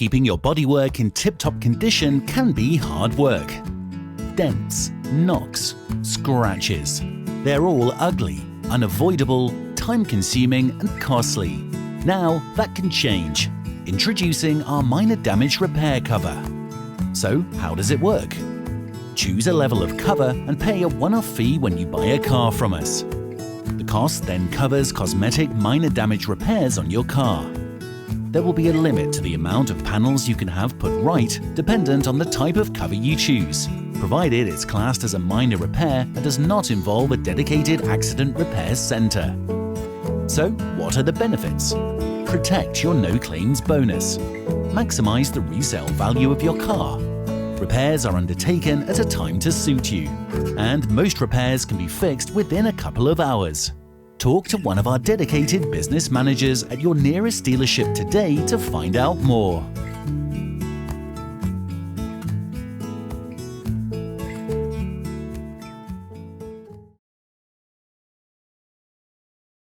Keeping your bodywork in tip-top condition can be hard work. Dents, knocks, scratches. They're all ugly, unavoidable, time-consuming and costly. Now that can change. Introducing our minor damage repair cover. So how does it work? Choose a level of cover and pay a one-off fee when you buy a car from us. The cost then covers cosmetic minor damage repairs on your car. There will be a limit to the amount of panels you can have put right dependent on the type of cover you choose, provided it's classed as a minor repair and does not involve a dedicated accident repair centre. So, what are the benefits? Protect your no-claims bonus. Maximise the resale value of your car. Repairs are undertaken at a time to suit you, and most repairs can be fixed within a couple of hours. Talk to one of our dedicated business managers at your nearest dealership today to find out more.